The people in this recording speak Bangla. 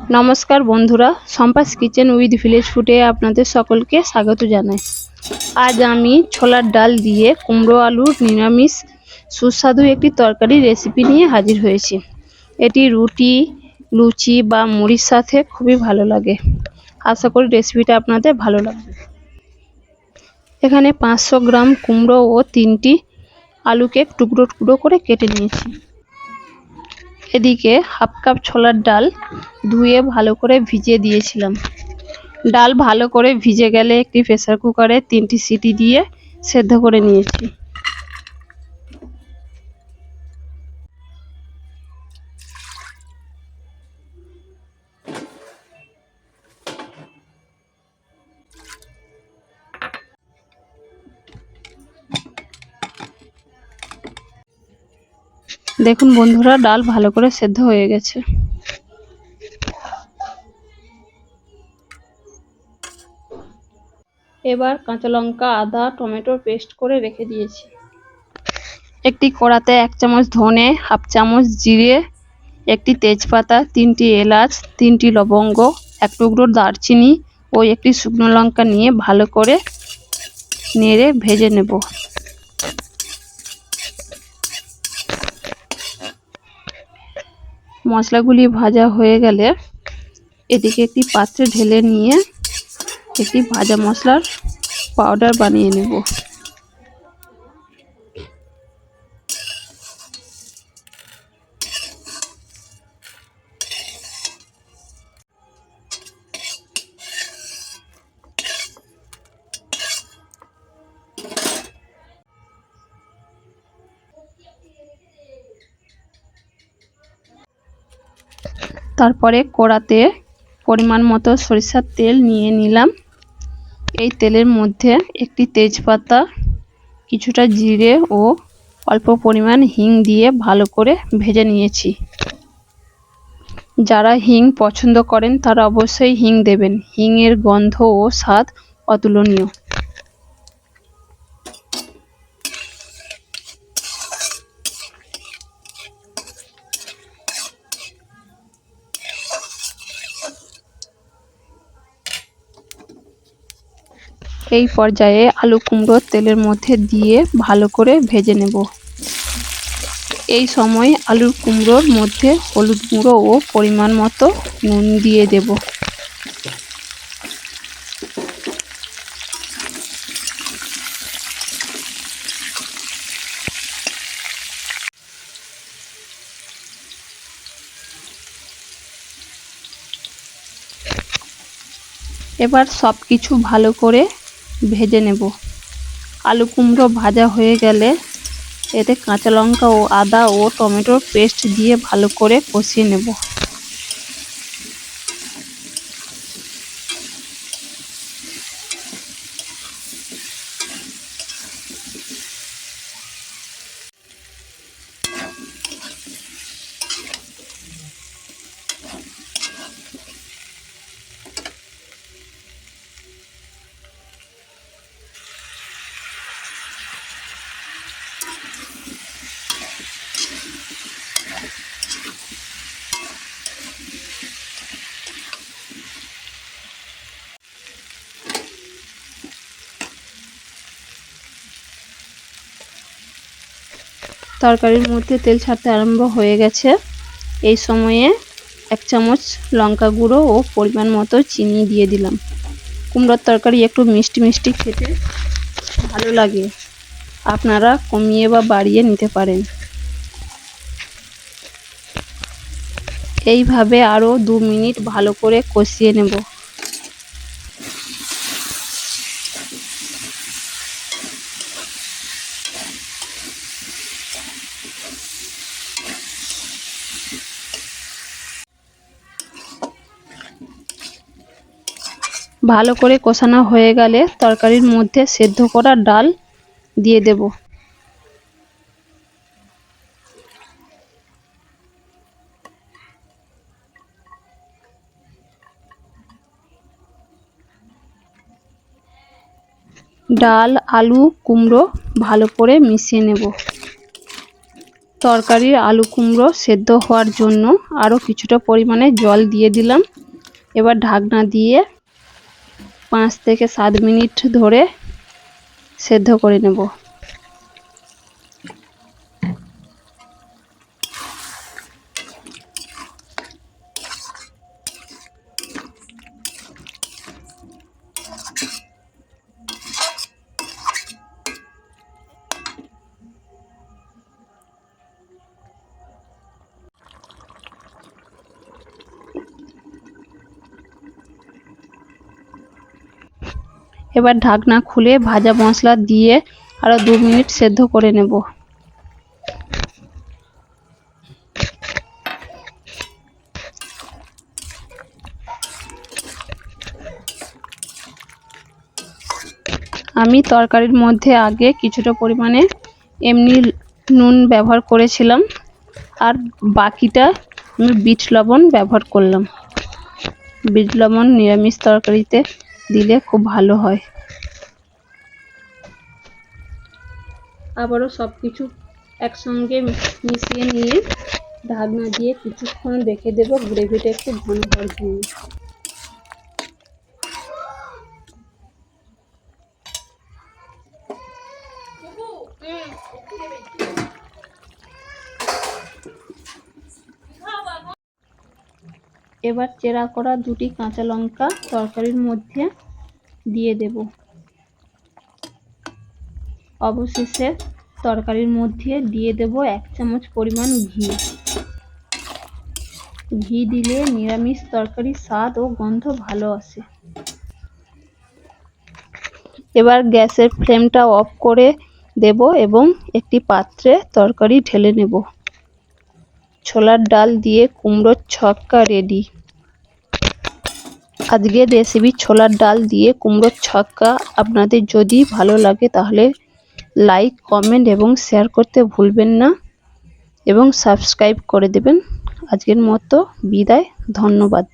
নমস্কার বন্ধুরা, সম্পাস কিচেন উইথ ভিলেজ ফুডে আপনাদের সকলকে স্বাগত জানাই। আজ আমি ছোলার ডাল দিয়ে কুমড়ো আলুর নিরামিষ সুস্বাদু একটি তরকারি রেসিপি নিয়ে হাজির হয়েছি। এটি রুটি, লুচি বা মুড়ির সাথে খুবই ভালো লাগে। আশা করি রেসিপিটা আপনাদের ভালো লাগবে। এখানে 500 গ্রাম কুমড়ো ও 3টি আলুকে টুকরো টুকরো করে কেটে নিয়েছি। এদিকে হাফ কাপ ছোলার ডাল ধুয়ে ভালো করে ভিজিয়ে দিয়েছিলাম। ডাল ভালো করে ভিজে গেলে একটি প্রেসার কুকারে 3টি সিটি দিয়ে সেদ্ধ করে নিয়েছি। দেখুন বন্ধুরা, ডাল ভালো করে সেদ্ধ হয়ে গেছে। এবার কাঁচা লঙ্কা, আদা, টমেটোর পেস্ট করে রেখে দিয়েছি। একটি কড়াতে 1 চামচ ধনে, হাফ চামচ জিরে, একটি তেজপাতা, 3টি এলাচ, 3টি লবঙ্গ, 1 টুকরো দারচিনি ও একটি শুকনো লঙ্কা নিয়ে ভালো করে নেড়ে ভেজে নেব। মশলাগুলি ভাজা হয়ে গেলে এদিকে একটি পাত্রে ঢেলে নিয়ে একটি ভাজা মশলার পাউডার বানিয়ে নেব। তারপরে কড়াতে পরিমাণ মতো সরিষার তেল নিয়ে নিলাম। এই তেলের মধ্যে একটি তেজপাতা, কিছুটা জিরে ও অল্প পরিমাণ হিং দিয়ে ভালো করে ভেজে নিয়েছি। যারা হিং পছন্দ করেন তারা অবশ্যই হিং দেবেন। হিংয়ের গন্ধ ও স্বাদ অতুলনীয়। এই পর্যায়ে আলু কুমড়ো তেলের মধ্যে দিয়ে ভালো করে ভেজে নেব। এই সময় আলু কুমড়োর মধ্যে হলুদ গুঁড়ো ও পরিমাণ মতো নুন দিয়ে দেব। এবার সব কিছু ভালো করে ভেজে নেব। আলু কুমড়ো ভাজা হয়ে গেলে এতে কাঁচা লঙ্কা ও আদা ও টমেটোর পেস্ট দিয়ে ভালো করে কষিয়ে নেব। তরকারির মধ্যে তেল ছাড়তে আরম্ভ হয়ে গেছে। এই সময়ে 1 চামচ লঙ্কা গুঁড়ো ও পরিমাণ মতো চিনি দিয়ে দিলাম। কুমড়োর তরকারি একটু মিষ্টি মিষ্টি খেতে ভালো লাগে, আপনারা কমিয়ে বা বাড়িয়ে নিতে পারেন। এইভাবে আরও 2 মিনিট ভালো করে কষিয়ে নেব। ভালো করে কষানো হয়ে গেলে তরকারির মধ্যে সেদ্ধ করা ডাল দিয়ে দেব। ডাল, আলু, কুমড়ো ভালো করে মিশিয়ে নেব। তরকারির আলু কুমড়ো সেদ্ধ হওয়ার জন্য আরও কিছুটা পরিমাণে জল দিয়ে দিলাম। এবার ঢাকনা দিয়ে 5 থেকে 7 মিনিট ধরে সেদ্ধ করে নেব। এবার ঢাকনা খুলে ভাজা মশলা দিয়ে আরো 2 মিনিট সেদ্ধ করে নেব। আমি তরকারির মধ্যে আগে কিছুটা পরিমাণে এমনি নুন ব্যবহার করেছিলাম, আর বাকিটা আমি বিট লবণ ব্যবহার করলাম। বিট লবণ নিরামিষ তরকারিতে দিলে খুব ভালো হয়। আবারও সবকিছু একসঙ্গে মিশিয়ে নিয়ে ঢাকনা দিয়ে কিছুক্ষণ রেখে দেব গ্রেভিটা একটু ঘন হওয়ার জন্য। এবার চেরা করা 2টি কাঁচা লঙ্কা তরকারির মধ্যে দিয়ে দেব। অবশেষে তরকারির মধ্যে দিয়ে দেব 1 চামচ পরিমাণ ঘি। ঘি দিলে নিরামিষ তরকারির স্বাদ ও গন্ধ ভালো আসে। এবার গ্যাসের ফ্লেমটা অফ করে দেব এবং একটি পাত্রে তরকারি ঢেলে নেব। ছোলার ডাল দিয়ে কুমড়োর ছক্কা রেডি। আজকের রেসিপি ছোলার ডাল দিয়ে কুমড়োর ছক্কা আপনাদের যদি ভালো লাগে তাহলে লাইক, কমেন্ট এবং শেয়ার করতে ভুলবেন না এবং সাবস্ক্রাইব করে দেবেন। আজকের মতো বিদায়, ধন্যবাদ।